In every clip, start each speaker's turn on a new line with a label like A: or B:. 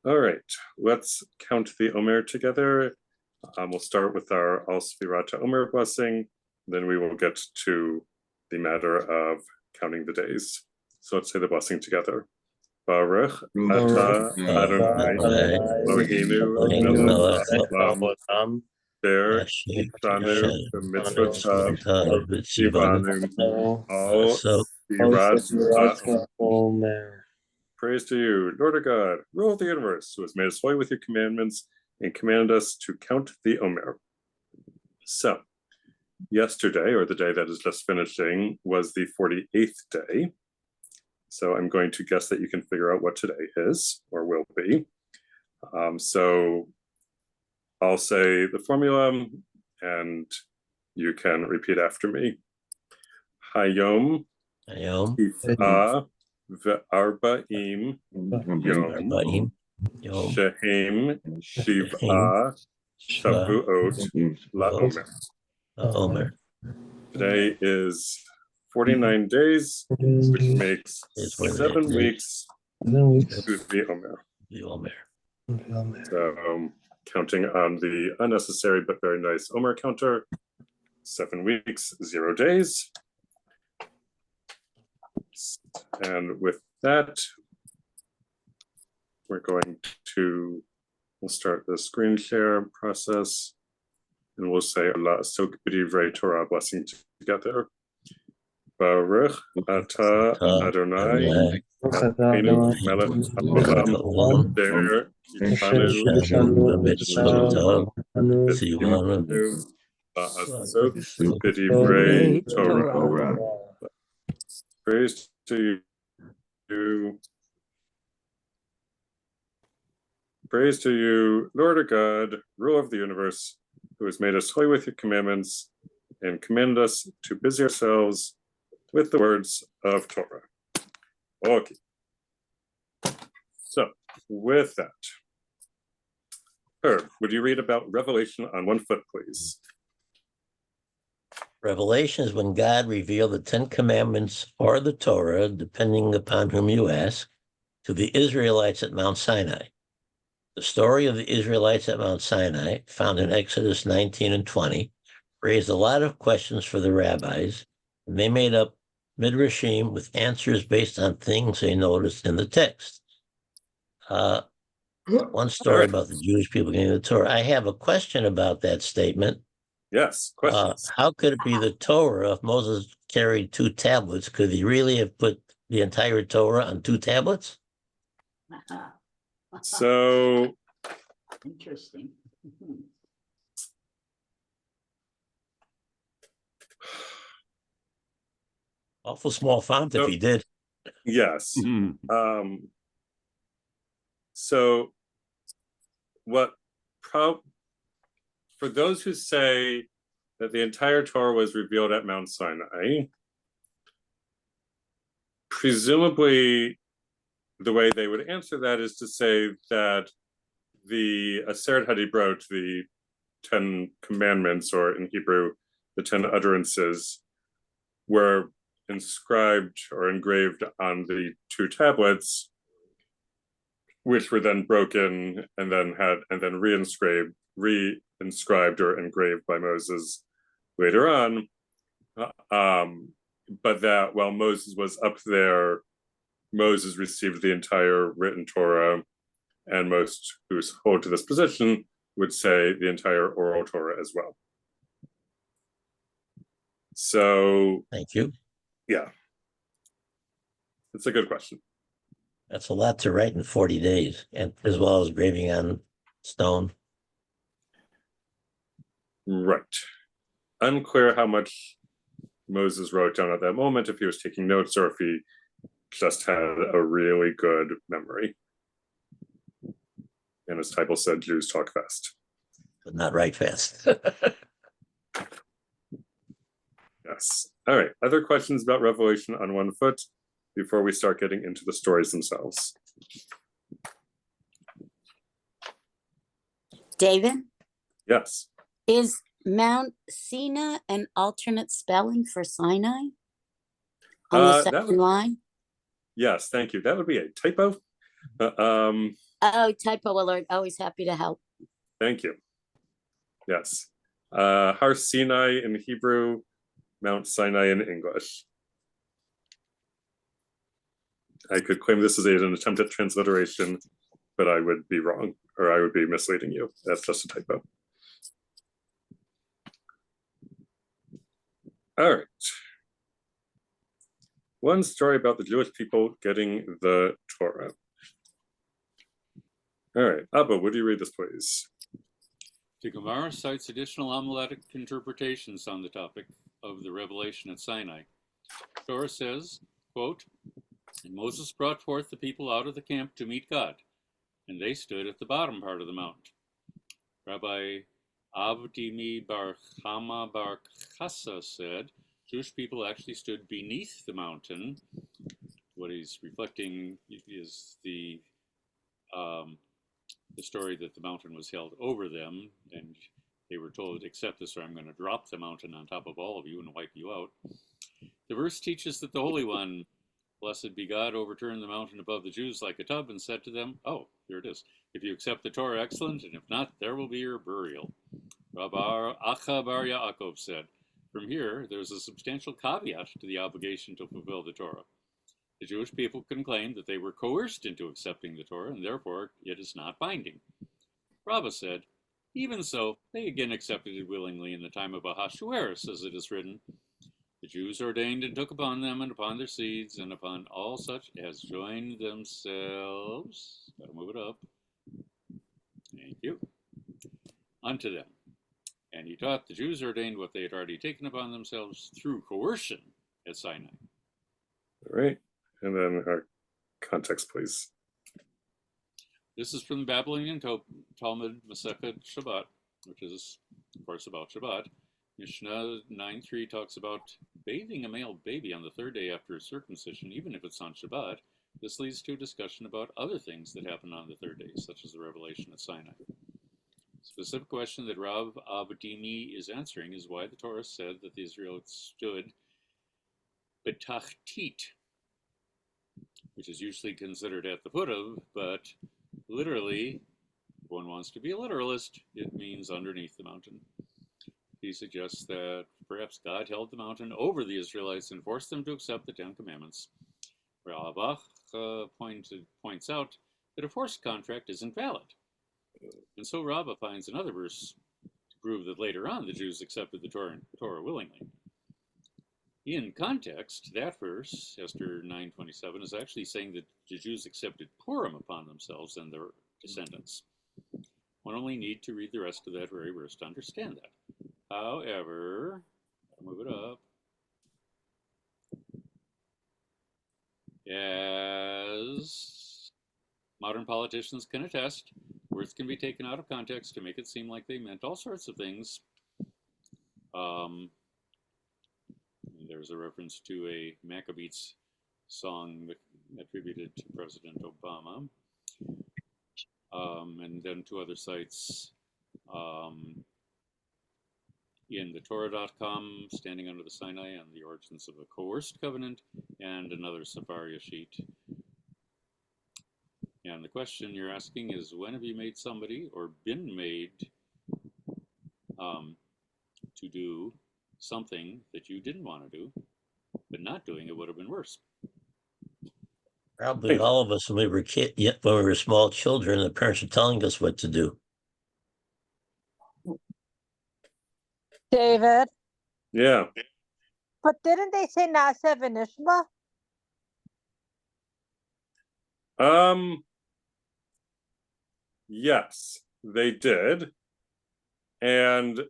A: All right, let's count the Omer together. We'll start with our Al Svirata Omer blessing. Then we will get to the matter of counting the days. So let's say the blessing together. Baruch Ata Adonai Eloheinu melech haolam asher ishanu b'mitzvotav v'tzivanu al Svirat Omer. Praise to you, Lord of God, rule of the universe, who has made us holy with your commandments and commanded us to count the Omer. So, yesterday, or the day that is just finishing, was the 48th day. So I'm going to guess that you can figure out what today is, or will be. So I'll say the formula, and you can repeat after me. Hayom Tif'ah ve'arba'im Yom Shehem Shiv'ah Shavuot LaOmer. Today is 49 days, which makes 7 weeks to the Omer. So counting on the unnecessary but very nice Omer counter, 7 weeks, 0 days. And with that, we'll start the screen share process, and we'll say Allah Sok B'divrei Torah blessing together. Baruch Ata Adonai Eloheinu melech haolam asher ishanu b'mitzvotav v'tzivanu la'asok b'divrei Torah. Praise to you. Praise to you, Lord of God, ruler of the universe, who has made us holy with your commandments and commanded us to busy ourselves with the words of Torah. Okay. So, with that, Herb, would you read about Revelation on 1 foot, please?
B: Revelation is when God revealed the 10 commandments or the Torah, depending upon whom you ask, to the Israelites at Mount Sinai. The story of the Israelites at Mount Sinai, found in Exodus 19 and 20, raised a lot of questions for the rabbis, and they made up midrashim with answers based on things they noticed in the text. One story about the Jewish people getting the Torah. I have a question about that statement.
A: Yes, questions.
B: How could it be the Torah if Moses carried 2 tablets? Could he really have put the entire Torah on 2 tablets?
A: So
C: interesting.
B: Awful small font if he did.
A: Yes. So for those who say that the entire Torah was revealed at Mount Sinai, presumably the way they would answer that is to say that the Aseret HaDibrot, the 10 commandments, or in Hebrew, the 10 utterances, were inscribed or engraved on the 2 tablets, which were then broken and then reinscribed or engraved by Moses later on. But that while Moses was up there, Moses received the entire written Torah, and most who hold to this position would say the entire oral Torah as well. So,
B: thank you.
A: Yeah, it's a good question.
B: That's a lot to write in 40 days, and as well as graving on stone.
A: Right. Unclear how much Moses wrote down at that moment, if he was taking notes or if he just had a really good memory. And as Tybal said, Jews talk fast.
B: But not write fast.
A: Yes. All right. Other questions about Revelation on 1 foot before we start getting into the stories themselves?
C: David?
A: Yes.
C: Is Mount Sinai an alternate spelling for Sinai? On the second line?
A: Yes, thank you. That would be a typo.
C: Oh, typo alert. Always happy to help.
A: Thank you. Yes. Har Sinai in Hebrew, Mount Sinai in English. I could claim this as an attempt at transliteration, but I would be wrong, or I would be misleading you. That's just a typo. All right. One story about the Jewish people getting the Torah. All right, Abba, would you read this, please?
D: The Gemara cites additional homiletic interpretations on the topic of the revelation at Sinai. Torah says, quote, "And Moses brought forth the people out of the camp to meet God, and they stood at the bottom part of the mount." Rabbi Avdimi Bar Chama Bar Chassa said, Jewish people actually stood beneath the mountain. What he's reflecting is the story that the mountain was held over them, and they were told, "Accept this, or I'm going to drop the mountain on top of all of you and wipe you out." The verse teaches that the Holy One, blessed be God, overturned the mountain above the Jews like a tub and said to them, "Oh, here it is. If you accept the Torah, excellent, and if not, there will be your burial." Rabbi Acha Bar Yaakov said, "From here, there's a substantial caveat to the obligation to fulfill the Torah. The Jewish people can claim that they were coerced into accepting the Torah, and therefore it is not binding." Rabbah said, "Even so, they again accepted it willingly in the time of Ahasuerus, as it is written, the Jews ordained and took upon them and upon their seeds and upon all such as joined themselves," gotta move it up, thank you, "unto them. And he taught the Jews ordained what they had already taken upon themselves through coercion at Sinai."
A: All right, and then our context, please.
D: This is from the Babylonian Talmud Masechet Shabbat, which is, of course, about Shabbat. Mishnah 9.3 talks about bathing a male baby on the third day after circumcision, even if it's on Shabbat. This leads to a discussion about other things that happen on the third day, such as the revelation at Sinai. The specific question that Rav Avdimi is answering is why the Torah said that the Israelites stood betachtit, which is usually considered at the foot of, but literally, if one wants to be a literalist, it means underneath the mountain. He suggests that perhaps God held the mountain over the Israelites and forced them to accept the Ten Commandments. Rabbah points out that a forced contract isn't valid. And so Rabbah finds another verse to prove that later on the Jews accepted the Torah willingly. In context, that verse, Esther 9:27, is actually saying that the Jews accepted Purim upon themselves and their descendants. One only need to read the rest of that very verse to understand that. However, I'll move it up. As modern politicians can attest, words can be taken out of context to make it seem like they meant all sorts of things. There's a reference to a Maccabees song attributed to President Obama. And then two other sites. In the Torah.com, Standing Under the Sinai and the Origins of a Coerced Covenant, and another Sefaria sheet. And the question you're asking is, when have you made somebody or been made to do something that you didn't want to do, but not doing it would have been worse?
B: Probably all of us when we were when we were small children, the parents were telling us what to do.
E: David,
A: Yeah.
E: but didn't they say Nasa Venishma?
A: Yes, they did. And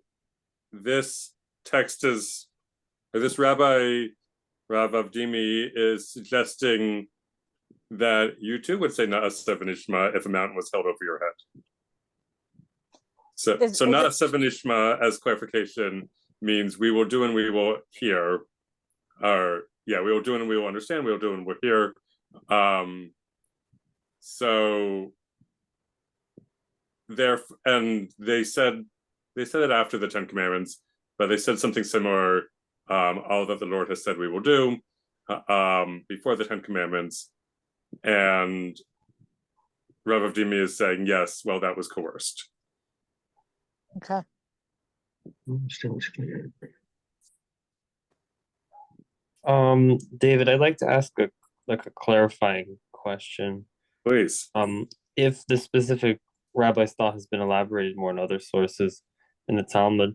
A: this text is, or this Rabbi Rav Avdimi is suggesting that you too would say Na'aseh v'nishma if a mountain was held over your head. So Na'aseh v'nishma, as clarification, means we will do and we will hear. Or yeah, we will do and we will understand. We will do and we'll hear. So there, and they said it after the Ten Commandments, but they said something similar. All that the Lord has said we will do before the Ten Commandments, and Rav of Dimi is saying, yes, well, that was coerced.
E: Okay.
F: David, I'd like to ask a clarifying question.
A: Please.
F: If the specific rabbi's thought has been elaborated more in other sources in the Talmud,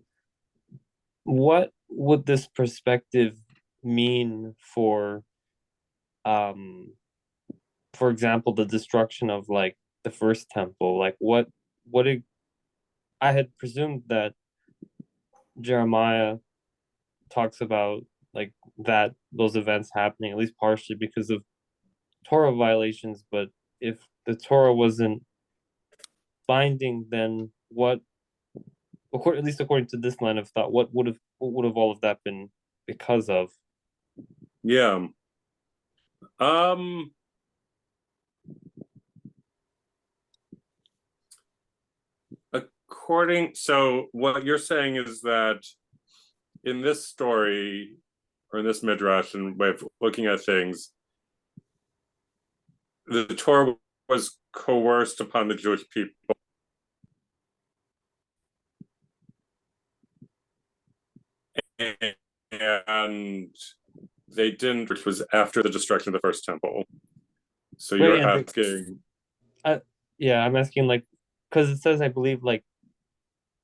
F: what would this perspective mean for example, the destruction of like the first temple? Like I had presumed that Jeremiah talks about like those events happening at least partially because of Torah violations, but if the Torah wasn't binding, then what, at least according to this line of thought, what would have all of that been because of?
A: Yeah. So what you're saying is that in this story, or in this midrash and way of looking at things, the Torah was coerced upon the Jewish people, and they didn't, which was after the destruction of the first temple. So you're asking...
F: Yeah, I'm asking, like, because it says, I believe, like,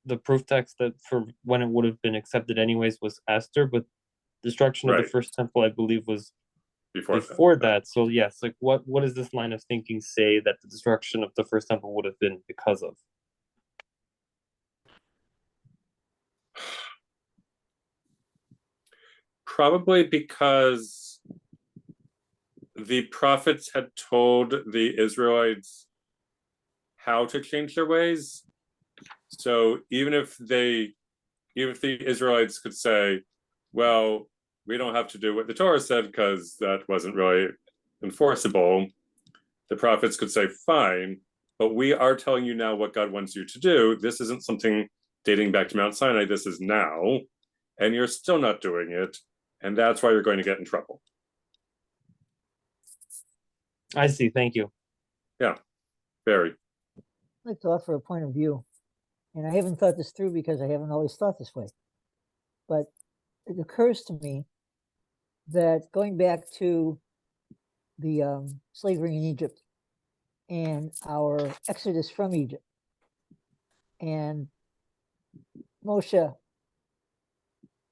F: the proof text that for when it would have been accepted anyways was Esther, but destruction of the first temple, I believe, was before that. So yes, like what does this line of thinking say that the destruction of the first temple would have been because of?
A: Probably because the prophets had told the Israelites how to change their ways. So even if the Israelites could say, well, we don't have to do what the Torah said because that wasn't really enforceable, the prophets could say, fine, but we are telling you now what God wants you to do. This isn't something dating back to Mount Sinai. This is now, and you're still not doing it, and that's why you're going to get in trouble.
F: I see. Thank you.
A: Yeah, very.
G: I'd like to offer a point of view, and I haven't thought this through because I haven't always thought this way, but it occurs to me that going back to the slavery in Egypt and our exodus from Egypt and Moshe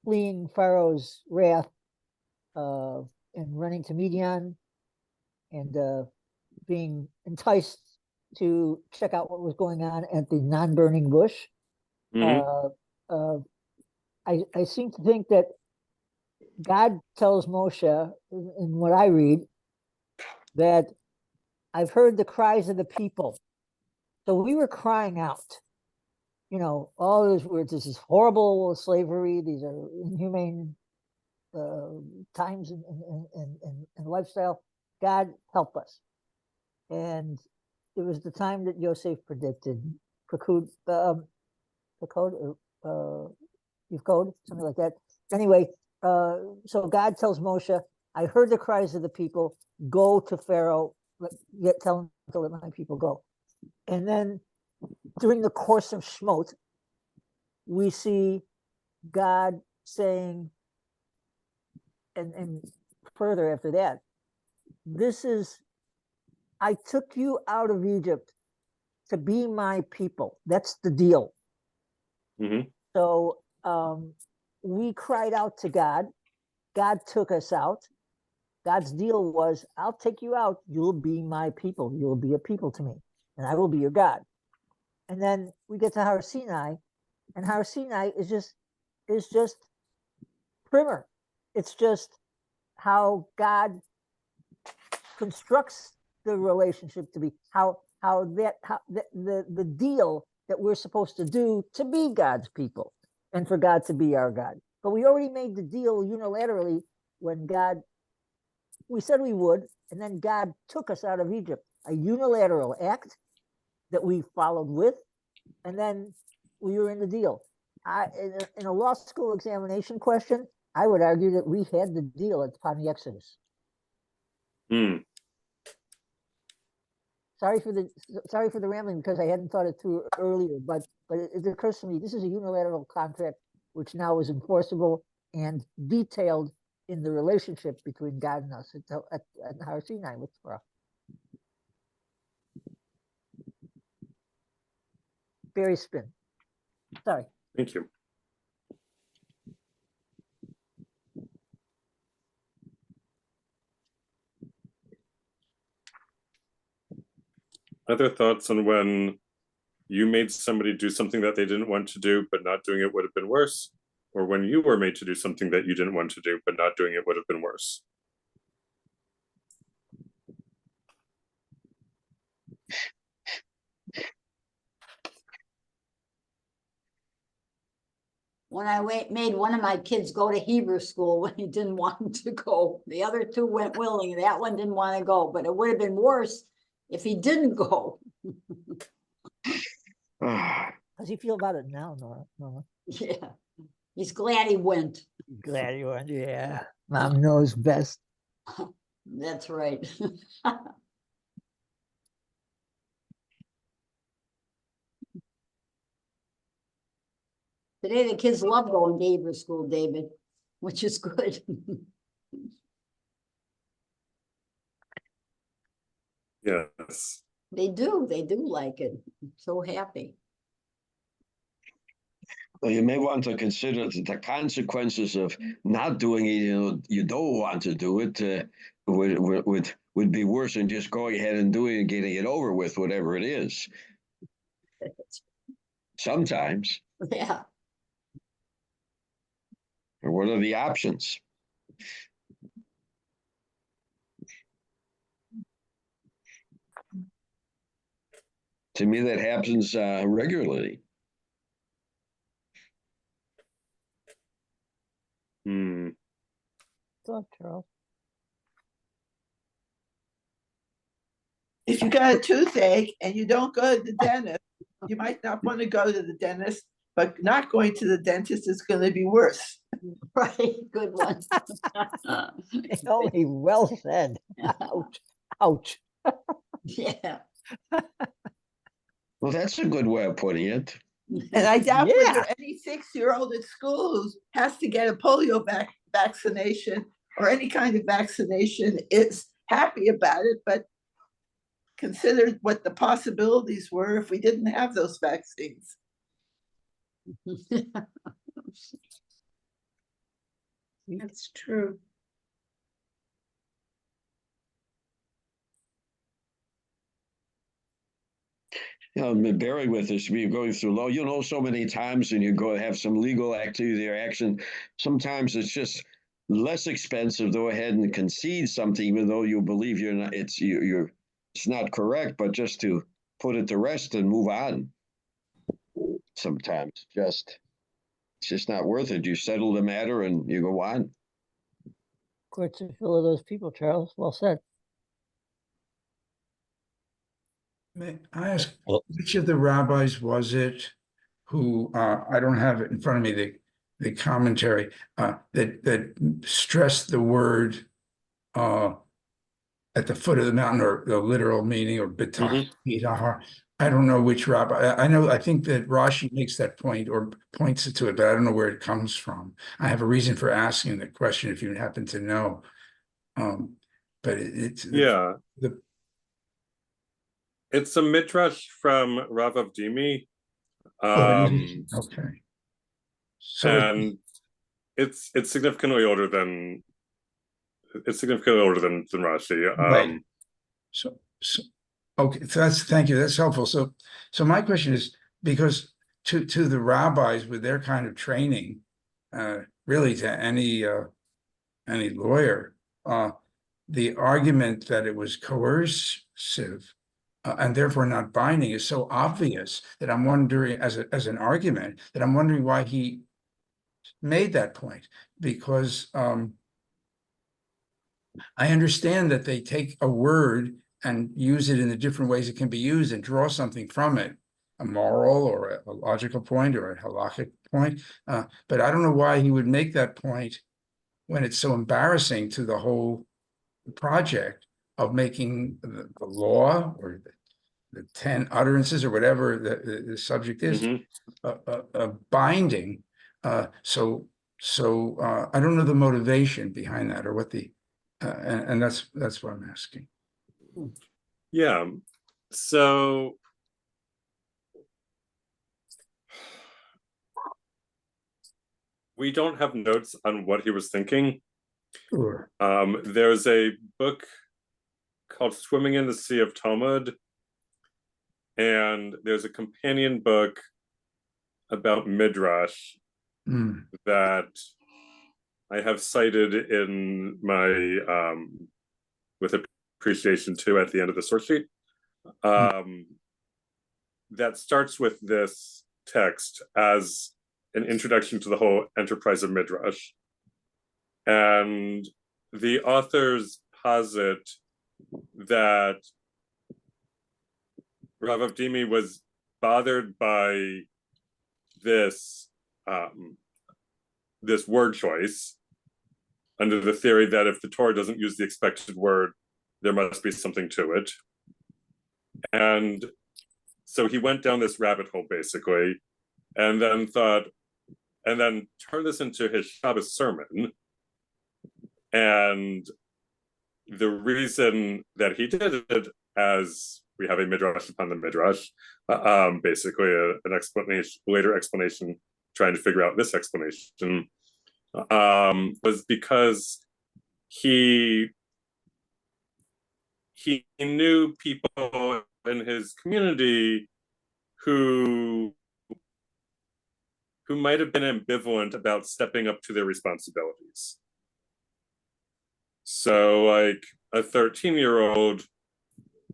G: fleeing Pharaoh's wrath and running to Midian and being enticed to check out what was going on at the non-burning bush. I seem to think that God tells Moshe, in what I read, that I've heard the cries of the people. So we were crying out, you know, all those words, this is horrible slavery, these are inhumane times and lifestyle. God help us. And it was the time that Yosef predicted, Yivkod, something like that. Anyway, so God tells Moshe, I heard the cries of the people, go to Pharaoh, tell him to let my people go. And then during the course of Shmot, we see God saying, and further after that, I took you out of Egypt to be my people. That's the deal. So we cried out to God. God took us out. God's deal was, I'll take you out. You'll be my people. You'll be a people to me, and I will be your God. And then we get to Har Sinai, and Har Sinai is just primer. It's just how God constructs the relationship to be, how the deal that we're supposed to do to be God's people and for God to be our God. But we already made the deal unilaterally when we said we would, and then God took us out of Egypt, a unilateral act that we followed with, and then we were in the deal. In a law school examination question, I would argue that we had the deal upon the Exodus. sorry for the rambling because I hadn't thought it through earlier, but it occurs to me this is a unilateral contract which now is enforceable and detailed in the relationship between God and us at Har Sinai with Torah. Very spin. Sorry.
A: Thank you. Other thoughts on when you made somebody do something that they didn't want to do, but not doing it would have been worse? Or when you were made to do something that you didn't want to do, but not doing it would have been worse?
H: When I made one of my kids go to Hebrew school when he didn't want to go. The other two went willing. That one didn't want to go, but it would have been worse if he didn't go.
G: How does he feel about it now, Nora?
H: Yeah, he's glad he went.
G: Glad you went. Yeah, Mom knows best.
H: That's right. Today the kids love going to Hebrew school, David, which is good.
A: Yes.
H: They do like it. I'm so happy.
I: Well, you may want to consider the consequences of not doing it. You don't want to do it. Would be worse than just going ahead and doing it and getting it over with, whatever it is. Sometimes.
H: Yeah.
I: Or what are the options? To me, that happens regularly.
G: Thought, Charles.
J: If you got a toothache and you don't go to the dentist, you might not want to go to the dentist, but not going to the dentist is going to be worse.
H: Right, good one.
G: Only well said. Ouch. Ouch.
H: Yeah.
I: Well, that's a good way of putting it.
J: And I doubt
G: Yeah.
J: whether any 6-year-old at school who has to get a polio vaccination or any kind of vaccination is happy about it, but consider what the possibilities were if we didn't have those vaccines.
H: That's true.
I: Bearing with us, we're going through law, so many times, and you go have some legal activity or action. Sometimes it's just less expensive to go ahead and concede something, even though you believe it's not correct, but just to put it to rest and move on. Sometimes it's just not worth it. You settle the matter and you go on.
G: Courts are full of those people, Charles. Well said.
K: May I ask, which of the rabbis was it who, I don't have it in front of me, the commentary, that stressed the word at the foot of the mountain, or the literal meaning, or bitah. I don't know which rabbi. I think that Rashi makes that point or points it to it, but I don't know where it comes from. I have a reason for asking the question if you happen to know. But it's
A: it's a midrash from Rav Avdimi.
K: Okay. So
A: and it's significantly older than Rashi.
K: Right. So okay, so thank you. That's helpful. So my question is, because to the rabbis with their kind of training, really to any lawyer, the argument that it was coercive and therefore not binding is so obvious that I'm wondering, as an argument, that I'm wondering why he made that point. Because I understand that they take a word and use it in the different ways it can be used and draw something from it, a moral or a logical point or a halakhic point. But I don't know why he would make that point when it's so embarrassing to the whole project of making the law or the 10 utterances or whatever the subject is, binding. So I don't know the motivation behind that or what the and that's what I'm asking.
A: Yeah. So we don't have notes on what he was thinking.
K: Sure.
A: There's a book called Swimming in the Sea of Talmud, and there's a companion book about Midrash that I have cited in my with appreciation too at the end of the source sheet. That starts with this text as an introduction to the whole enterprise of Midrash. And the authors posit that Rav Avdimi was bothered by this this word choice under the theory that if the Torah doesn't use the expected word, there must be something to it. And so he went down this rabbit hole basically, and then turned this into his Shabbos sermon. And the reason that he did it, as we have a midrash upon the midrash, basically an explanation, later explanation, trying to figure out this explanation, was because he knew people in his community who might have been ambivalent about stepping up to their responsibilities. So like a 13-year-old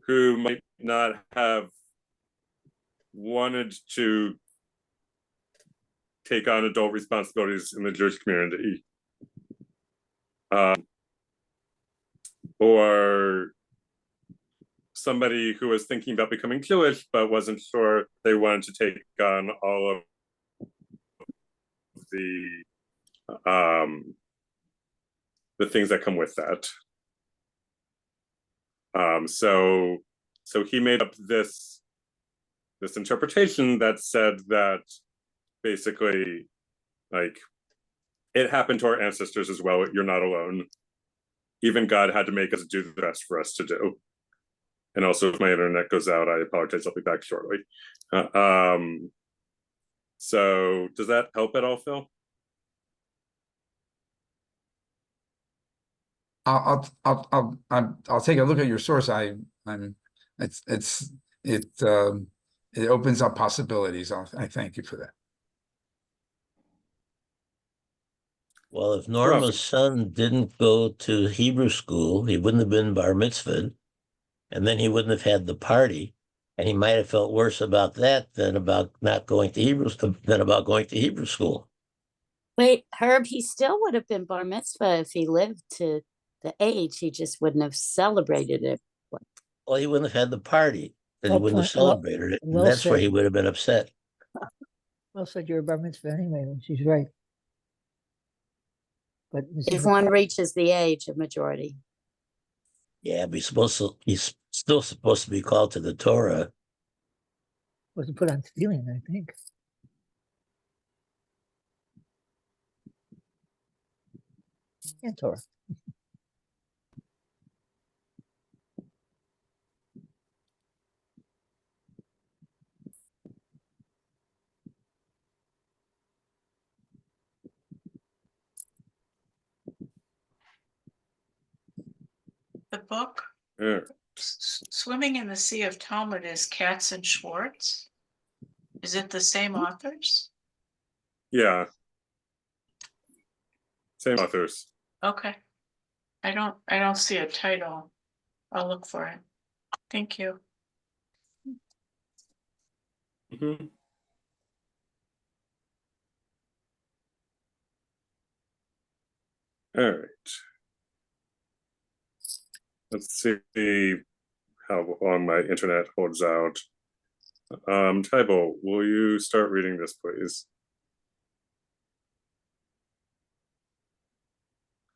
A: who might not have wanted to take on adult responsibilities in the Jewish community, or somebody who was thinking about becoming Jewish but wasn't sure they wanted to take on all of the things that come with that. So he made up this interpretation that said that basically, like, it happened to our ancestors as well. You're not alone. Even God had to make us do the best for us to do. And also, if my internet goes out, I apologize. I'll be back shortly. So does that help at all, Phil?
K: I'll take a look at your source. It opens up possibilities. I thank you for that.
B: Well, if Norma's son didn't go to Hebrew school, he wouldn't have been bar mitzvahed, and then he wouldn't have had the party, and he might have felt worse about that than about not going to Hebrew school.
C: Wait, Herb, he still would have been bar mitzvah if he lived to the age. He just wouldn't have celebrated it.
B: Well, he wouldn't have had the party, then he wouldn't have celebrated it, and that's where he would have been upset.
G: Well said, you're a bar mitzvah anyway. She's right. But
C: if one reaches the age of majority.
B: Yeah, but he's still supposed to be called to the Torah.
G: Wasn't put on stealing, I think. And Torah.
L: The book Swimming in the Sea of Talmud is Katz and Schwartz. Is it the same authors?
A: Yeah. Same authors.
L: Okay. I don't see a title. I'll look for it. Thank you.
A: Mm-hmm. All right. Let's see how long my internet holds out. Tybal, will you start reading this, please?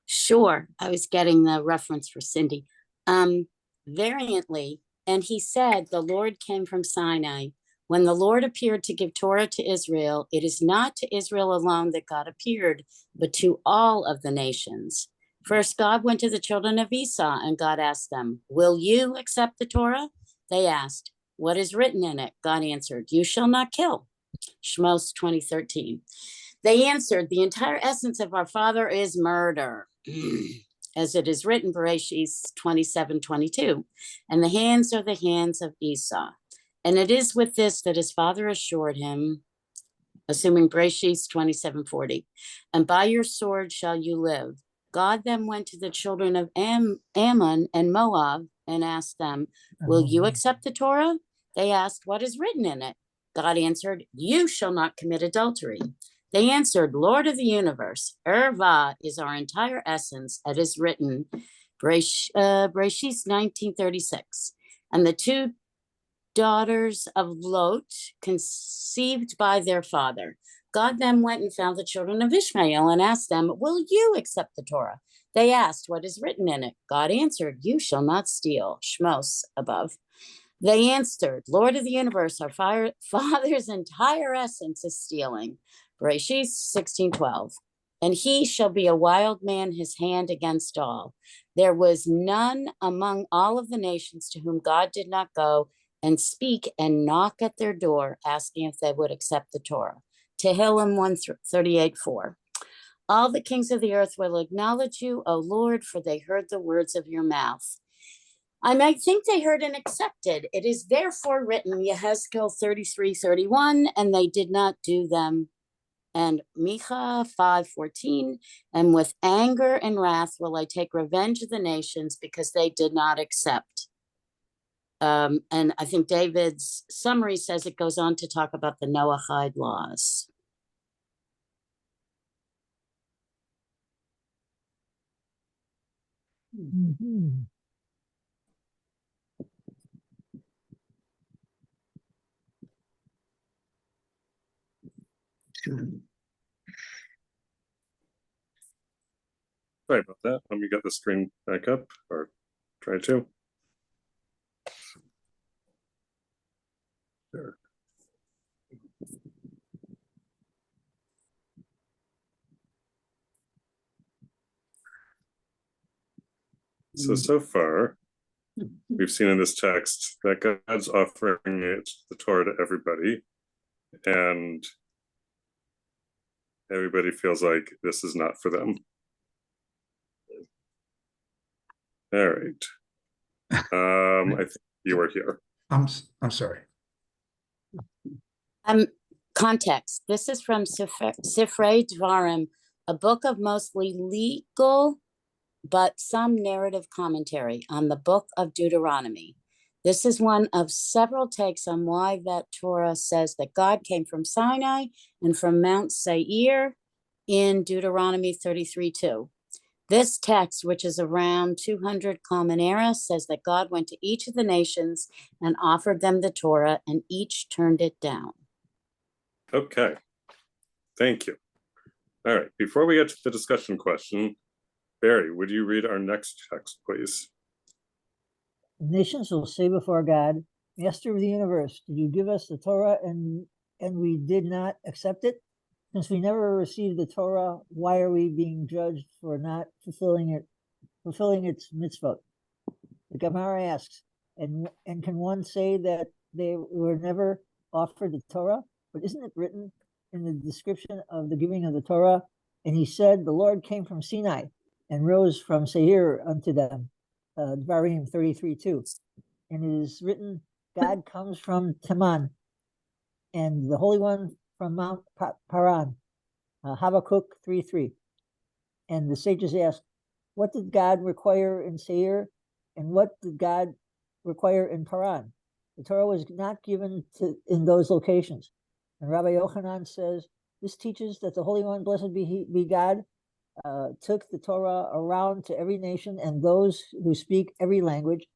C: Sure. I was getting the reference for Cindy. Variantly, And he said, the Lord came from Sinai. When the Lord appeared to give Torah to Israel, it is not to Israel alone that God appeared, but to all of the nations. First, God went to the children of Esau, and God asked them, will you accept the Torah? They asked, what is written in it? God answered, you shall not kill. Shmos 20:13. They answered, the entire essence of our father is murder. As it is written, Bereshit 27:22, and the hands are the hands of Esau. And it is with this that his father assured him, assuming Bereshit 27:40, and by your sword shall you live. God then went to the children of Ammon and Moab and asked them, will you accept the Torah? They asked, what is written in it? God answered, you shall not commit adultery. They answered, Lord of the universe, Erva is our entire essence, as is written, Bereshit 19:36. And the two daughters of Lot conceived by their father. God then went and found the children of Ishmael and asked them, will you accept the Torah? They asked, what is written in it? God answered, you shall not steal. Shmos above. They answered, Lord of the universe, our father's entire essence is stealing. Bereshit 16:12. And he shall be a wild man, his hand against all. There was none among all of the nations to whom God did not go and speak and knock at their door, asking if they would accept the Torah. Tehillim 138:4. All the kings of the earth will acknowledge you, O Lord, for they heard the words of your mouth. I might think they heard and accepted. It is therefore written, Yehezkel 33:31, and they did not do them. And Micha 5:14, and with anger and wrath will I take revenge of the nations because they did not accept. And I think David's summary says it goes on to talk about the Noahide laws.
G: Mm-hmm.
A: Sorry about that. Let me get the screen back up, or try to. There. So far, we've seen in this text that God's offering it, the Torah, to everybody, and everybody feels like this is not for them. All right. I think you were here.
K: I'm sorry.
C: Context. This is from Sifrei Dvarim, a book of mostly legal, but some narrative commentary on the book of Deuteronomy. This is one of several takes on why that Torah says that God came from Sinai and from Mount Seir in Deuteronomy 33:2. This text, which is around 200 Common Era, says that God went to each of the nations and offered them the Torah, and each turned it down.
A: Okay, thank you. All right, before we get to the discussion question, Barry, would you read our next text, please?
G: The nations will say before God, Master of the universe, did you give us the Torah and we did not accept it? Since we never received the Torah, why are we being judged for not fulfilling its mitzvot? The Gemara asks, and can one say that they were never offered the Torah? But isn't it written in the description of the giving of the Torah? And he said, the Lord came from Sinai and rose from Seir unto them. Dvarim 33:2. And it is written, God comes from Teman, and the Holy One from Mount Paran. Habakkuk 3:3. And the sages ask, what did God require in Seir, and what did God require in Paran? The Torah was not given in those locations. And Rabbi Yochanan says, this teaches that the Holy One, blessed be God, took the Torah around to every nation and those who speak every language,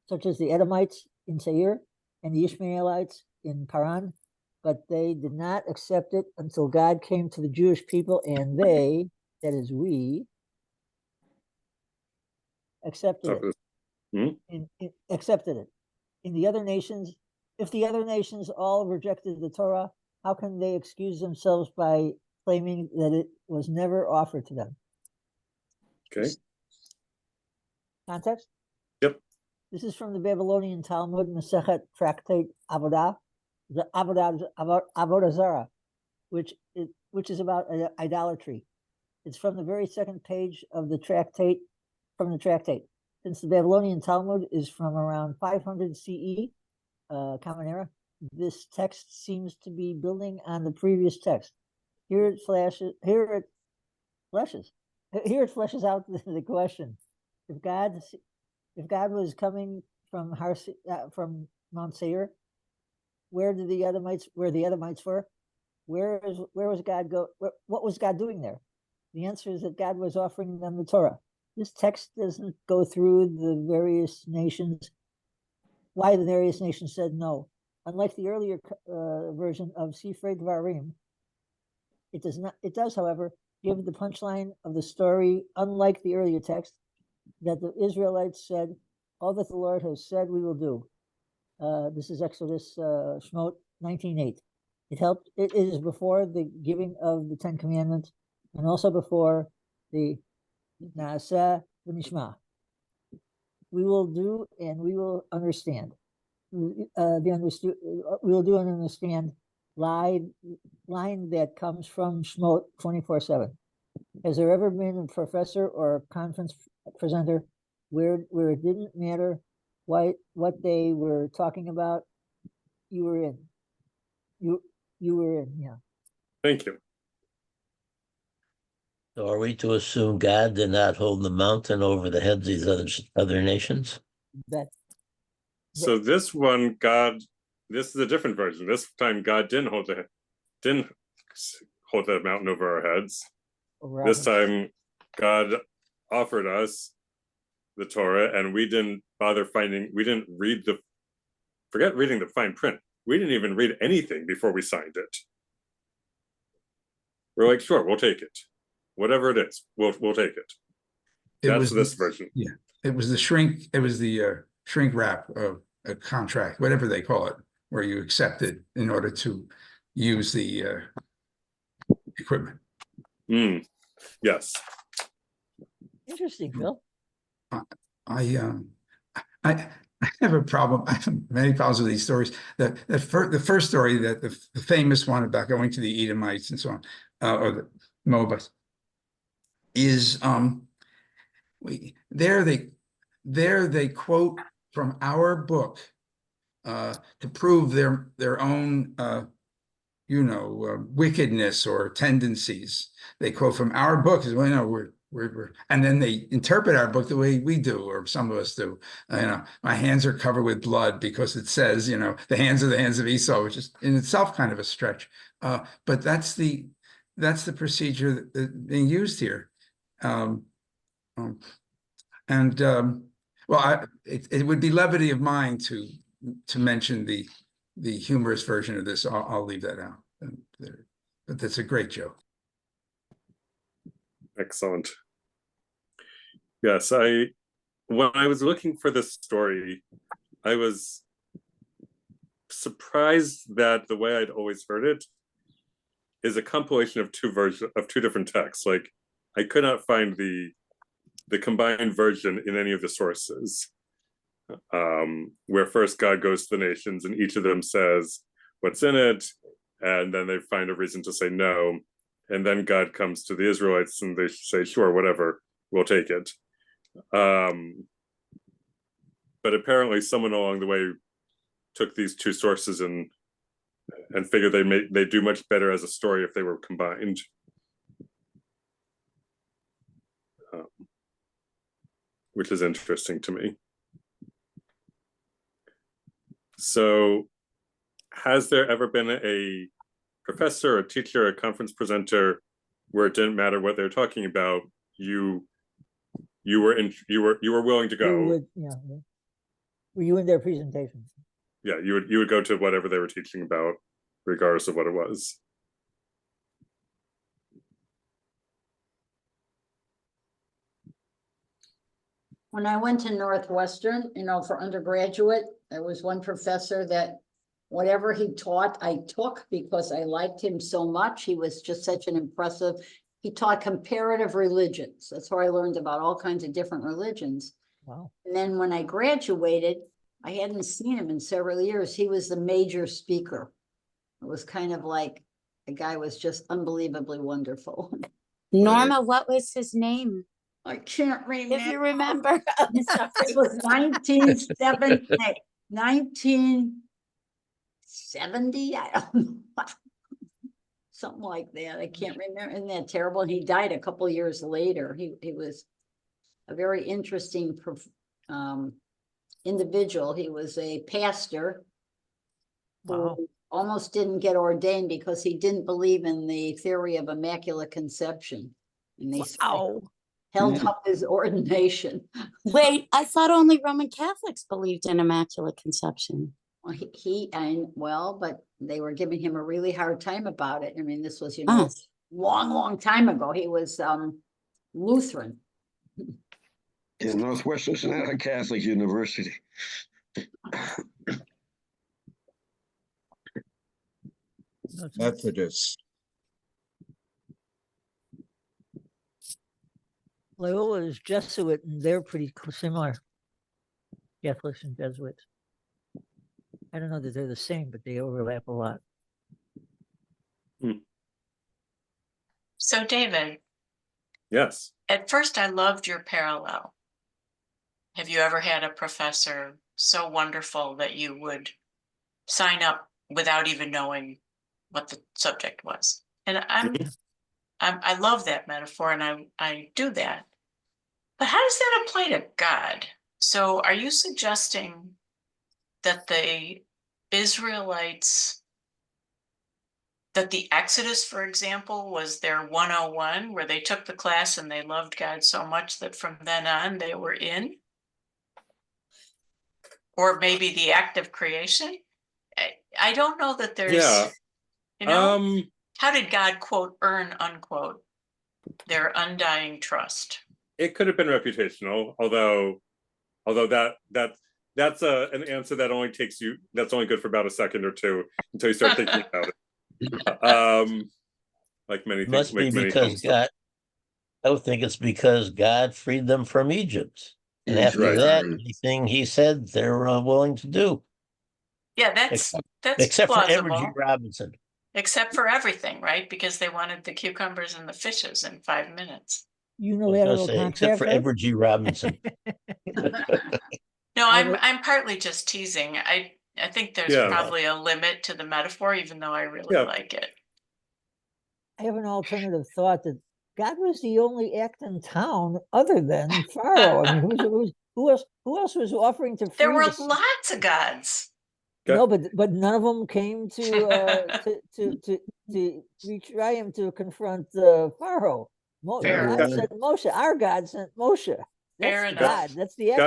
G: such as the Edomites in Seir and the Ishmaelites in Paran, but they did not accept it until God came to the Jewish people, and they, that is we, accepted it.
A: Hmm?
G: Accepted it. in the other nations, if the other nations all rejected the Torah, how can they excuse themselves by claiming that it was never offered to them?
A: Okay.
G: Context?
A: Yep.
G: This is from the Babylonian Talmud, Masechet Tractate Avodah, the Avodah Zarah, which is about idolatry. It's from the very second page of the tractate, Since the Babylonian Talmud is from around 500 CE, Common Era, this text seems to be building on the previous text. Here it fleshes out the question: if God was coming from from Mount Seir, where the Edomites were? Where was God go? What was God doing there? The answer is that God was offering them the Torah. This text doesn't go through the various nations. Why the various nations said no. Unlike the earlier version of Sifrei Dvarim, it does not. It does, however, give the punchline of the story. Unlike the earlier text, that the Israelites said, "All that the Lord has said, we will do." This is Exodus Shmot 19:8. It is before the giving of the Ten Commandments, and also before the Naaseh v'Nishma. We will do and we will understand. We will do and understand line that comes from Shmot 24/7. Has there ever been a professor or a conference presenter where it didn't matter what they were talking about? You were in. You were in, yeah.
A: Thank you.
B: So are we to assume God did not hold the mountain over the heads of these other nations?
A: So this one, this is a different version. This time God didn't hold the mountain over our heads. This time God offered us the Torah, and we didn't bother forget reading the fine print. We didn't even read anything before we signed it. We're like, sure, we'll take it. Whatever it is, we'll take it. That's this version.
K: Yeah, it was the shrink wrap of a contract, whatever they call it, where you accept it in order to use the equipment.
A: Yes.
G: Interesting, Bill.
K: I have a problem. I have many problems with these stories. The first story, that the famous one about going to the Edomites and so on, or the Moabites, is there they quote from our book to prove their own wickedness or tendencies. They quote from our book as well. We're and then they interpret our book the way we do, or some of us do. My hands are covered with blood because it says, the hands are the hands of Esau, which is in itself kind of a stretch. But that's the procedure that being used here. It would be levity of mine to mention the humorous version of this. I'll leave that out. But that's a great joke.
A: Excellent. Yes, when I was looking for this story, I was surprised that the way I'd always heard it is a compilation of two different texts. Like, I could not find the combined version in any of the sources, where first God goes to the nations and each of them says what's in it, and then they find a reason to say no, and then God comes to the Israelites and they say, sure, whatever, we'll take it. But apparently someone along the way took these two sources and figured they'd do much better as a story if they were combined. Which is interesting to me. So, has there ever been a professor, a teacher, a conference presenter where it didn't matter what they're talking about? You were willing to go.
G: Were you in their presentations?
A: Yeah, you would go to whatever they were teaching about, regardless of what it was.
H: When I went to Northwestern, for undergraduate, there was one professor that whatever he taught, I took because I liked him so much. He was just such an impressive, he taught comparative religions. That's where I learned about all kinds of different religions.
G: Wow.
H: And then when I graduated, I hadn't seen him in several years. He was the major speaker. It was kind of like the guy was just unbelievably wonderful.
C: Norma, what was his name?
H: I can't remember.
C: If you remember.
H: It was 1970. I don't know. Something like that. I can't remember. Isn't that terrible? And he died a couple years later. He was a very interesting individual. He was a pastor
G: Wow.
H: who almost didn't get ordained because he didn't believe in the theory of immaculate conception. And they held up his ordination.
C: Wait, I thought only Roman Catholics believed in Immaculate Conception.
H: Well, but they were giving him a really hard time about it. I mean, this was,
C: Ah.
H: long time ago. He was Lutheran.
I: Yeah, Northwestern's not a Catholic university.
K: Methodist.
G: Loyola is Jesuit, and they're pretty similar. Catholics and Jesuits. I don't know that they're the same, but they overlap a lot.
L: So David,
A: Yes.
L: at first I loved your parallel. Have you ever had a professor so wonderful that you would sign up without even knowing what the subject was? And I love that metaphor, and I do that. But how does that apply to God? So are you suggesting that the Israelites, that the Exodus, for example, was their 101, where they took the class and they loved God so much that from then on they were in? Or maybe the act of creation? I don't know that there's, how did God, quote, earn, unquote, their undying trust?
A: It could have been reputational, although that's an answer that only that's only good for about a second or two until you start thinking about it. Like many things.
B: Must be because God, I would think it's because God freed them from Egypt. And after that, anything he said, they're willing to do.
L: Yeah, that's
B: except
L: plausible.
B: For Evergy Robinson.
L: Except for everything, right? Because they wanted the cucumbers and the fishes in 5 minutes.
G: Unilateral contract.
B: Except for Evergy Robinson.
L: No, I'm partly just teasing. I think there's probably a limit to the metaphor, even though I really like it.
G: I have an alternative thought that God was the only act in town other than Pharaoh. I mean, who else was offering to free?
L: There were lots of gods.
G: No, but none of them came to try him to confront Pharaoh. God sent Moshe. Our God sent Moshe. That's God. That's the action.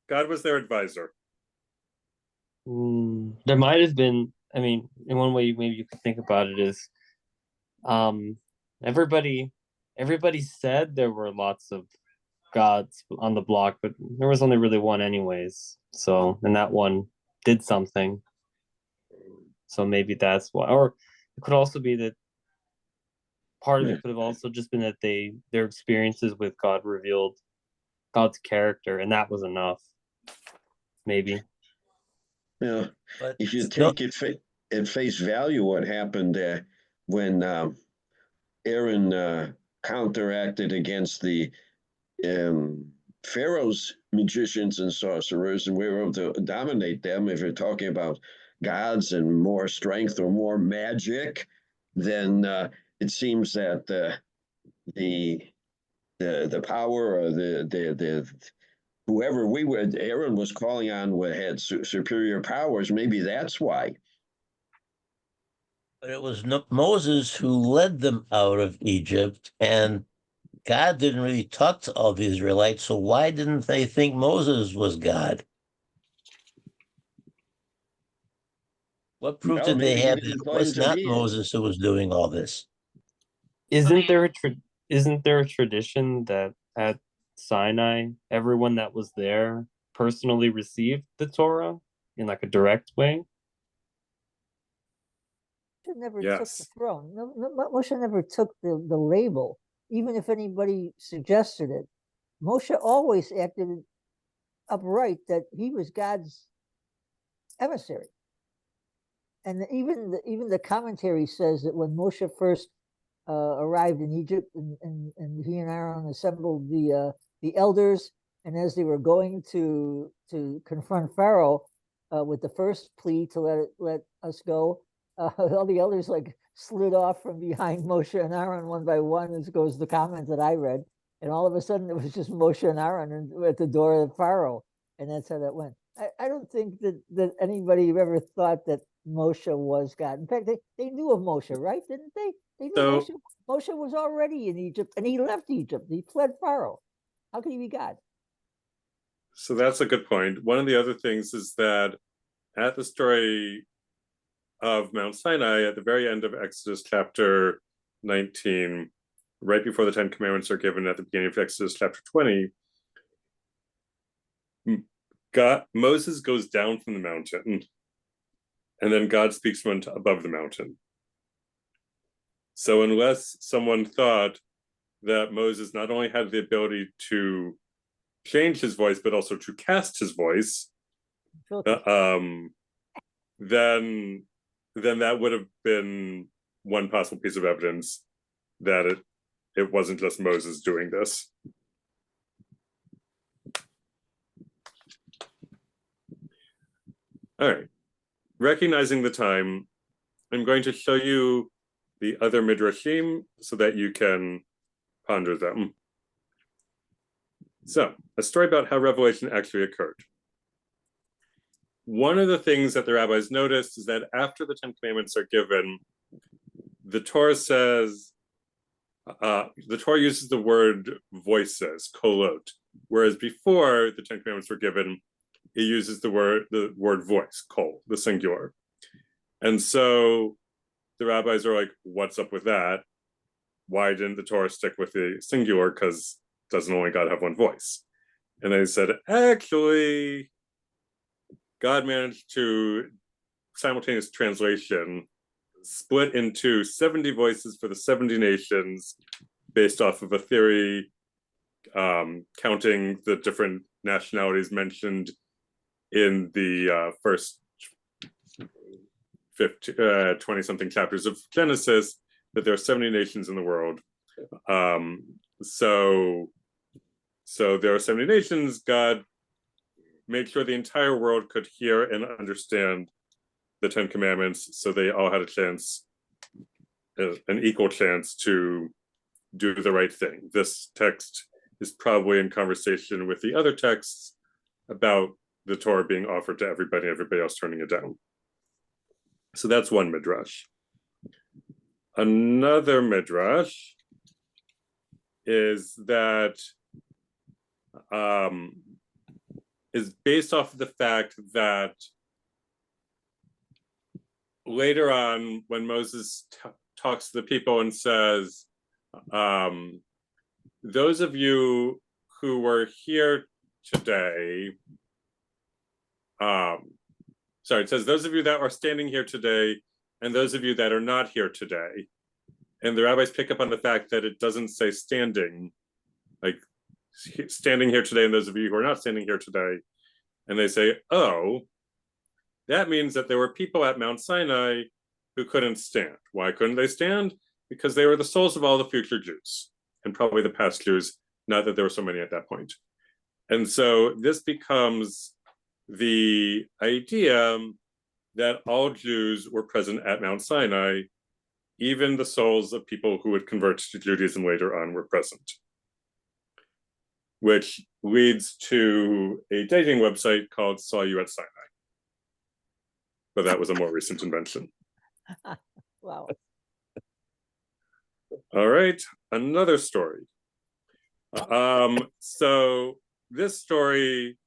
A: God was their advisor.
F: There might have been. I mean, in one way, maybe you could think about it is, everybody said there were lots of gods on the block, but there was only really one, anyways. So, and that one did something. So maybe that's why, or it could also be that part of it could have also just been that their experiences with God revealed God's character, and that was enough. Maybe.
I: Yeah, but if you take it at face value, what happened when Aaron counteracted against the Pharaoh's magicians and sorcerers, and we were able to dominate them. If you're talking about gods and more strength or more magic, then it seems that the power or the whoever Aaron was calling on had superior powers. Maybe that's why.
B: But it was Moses who led them out of Egypt, and God didn't really talk to all the Israelites, so why didn't they think Moses was God? What proof did they have that it was not Moses who was doing all this?
F: Isn't there a tradition that at Sinai, everyone that was there personally received the Torah in like a direct way?
G: Moshe never took the throne. Moshe never took the label, even if anybody suggested it. Moshe always acted upright that he was God's emissary. And even the commentary says that when Moshe first arrived in Egypt and he and Aaron assembled the elders, and as they were going to confront Pharaoh with the first plea to let us go, all the elders like slid off from behind Moshe and Aaron one by one, as goes the comment that I read. And all of a sudden it was just Moshe and Aaron at the door of Pharaoh. And that's how that went. I don't think that anybody ever thought that Moshe was God. In fact, they knew of Moshe, right? Didn't they? They knew Moshe was already in Egypt, and he left Egypt. He fled Pharaoh. How could he be God?
A: So that's a good point. One of the other things is that at the story of Mount Sinai, at the very end of Exodus chapter 19, right before the Ten Commandments are given at the beginning of Exodus chapter 20, Moses goes down from the mountain, and then God speaks from above the mountain. So unless someone thought that Moses not only had the ability to change his voice, but also to cast his voice, then that would have been one possible piece of evidence that it wasn't just Moses doing this. All right, recognizing the time, I'm going to show you the other midrashim so that you can ponder them. So, a story about how revelation actually occurred. One of the things that the rabbis noticed is that after the Ten Commandments are given, the Torah says, the Torah uses the word voices, kolot, whereas before the Ten Commandments were given, it uses the word voice, kol, the singular. And so the rabbis are like, what's up with that? Why didn't the Torah stick with the singular? Because doesn't only God have one voice? And they said, actually, God managed to simultaneous translation split into 70 voices for the 70 nations based off of a theory counting the different nationalities mentioned in the first 20-something chapters of Genesis, that there are 70 nations in the world. So there are 70 nations. God made sure the entire world could hear and understand the Ten Commandments, so they all had a chance, an equal chance to do the right thing. This text is probably in conversation with the other texts about the Torah being offered to everybody else turning it down. So that's one midrash. Another midrash is that is based off of the fact that later on, when Moses talks to the people and says, those of you who were here today, it says, those of you that are standing here today and those of you that are not here today. And the rabbis pick up on the fact that it doesn't say standing, like standing here today and those of you who are not standing here today. And they say, oh, that means that there were people at Mount Sinai who couldn't stand. Why couldn't they stand? Because they were the souls of all the future Jews, and probably the past Jews, not that there were so many at that point. And so this becomes the idea that all Jews were present at Mount Sinai, even the souls of people who would convert to Judaism later on were present. Which leads to a dating website called Saw You at Sinai. But that was a more recent invention.
G: Wow.
A: All right, another story. So this story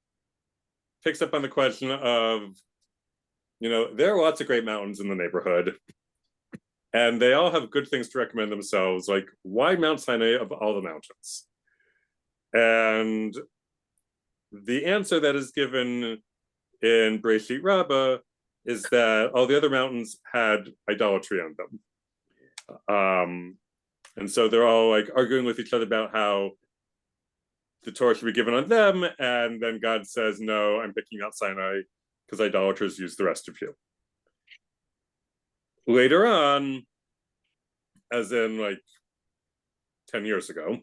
A: picks up on the question of, there are lots of great mountains in the neighborhood, and they all have good things to recommend themselves. Like, why Mount Sinai of all the mountains? And the answer that is given in Breshit Rabbah is that all the other mountains had idolatry on them. And so they're all like arguing with each other about how the Torah should be given on them. And then God says, no, I'm picking out Sinai because idolaters use the rest of you. Later on, as in like 10 years ago,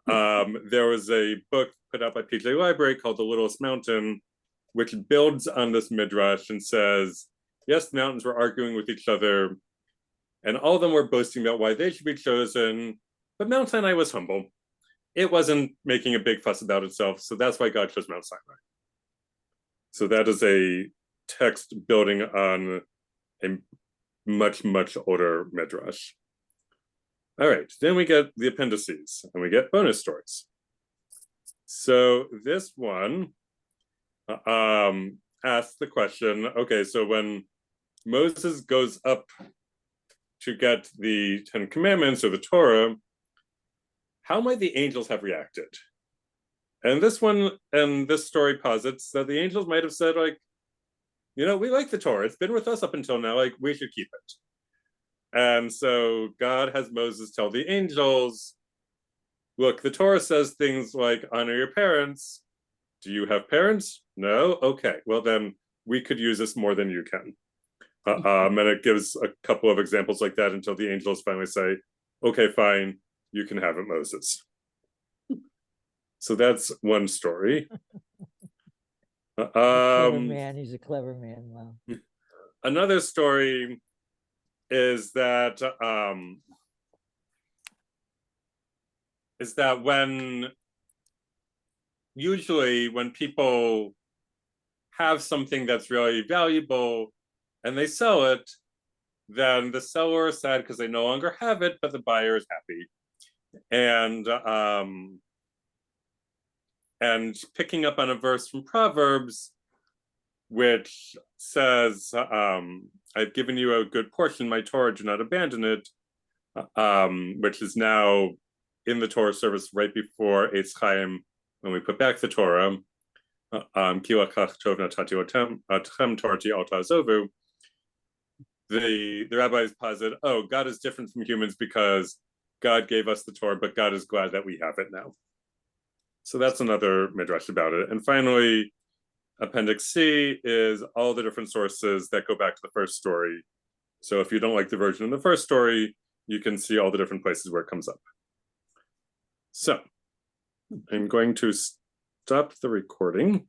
A: there was a book put out by PJ Library called The Littlest Mountain, which builds on this midrash and says, yes, the mountains were arguing with each other, and all of them were boasting about why they should be chosen, but Mount Sinai was humble. It wasn't making a big fuss about itself, so that's why God chose Mount Sinai. So that is a text building on a much, much older midrash. All right, then we get the appendices, and we get bonus stories. So this one asks the question, okay, so when Moses goes up to get the 10 Commandments or the Torah, how might the angels have reacted? And this story posits that the angels might have said, like, you know, we like the Torah. It's been with us up until now. Like, we should keep it. And so God has Moses tell the angels, look, the Torah says things like, honor your parents. Do you have parents? No? Okay. Well, then we could use this more than you can. And it gives a couple of examples like that until the angels finally say, okay, fine, you can have it, Moses. So that's one story.
G: Clever man, he's a clever man. Wow.
A: Another story is that usually when people have something that's really valuable and they sell it, then the seller is sad because they no longer have it, but the buyer is happy. And picking up on a verse from Proverbs, which says, I've given you a good portion, my Torah, do not abandon it, which is now in the Torah service right before Eitz Chaim, when we put back the Torah, the rabbis posit, oh, God is different from humans because God gave us the Torah, but God is glad that we have it now. So that's another midrash about it. And finally, Appendix C is all the different sources that go back to the first story. So if you don't like the version in the first story, you can see all the different places where it comes up. So I'm going to stop the recording.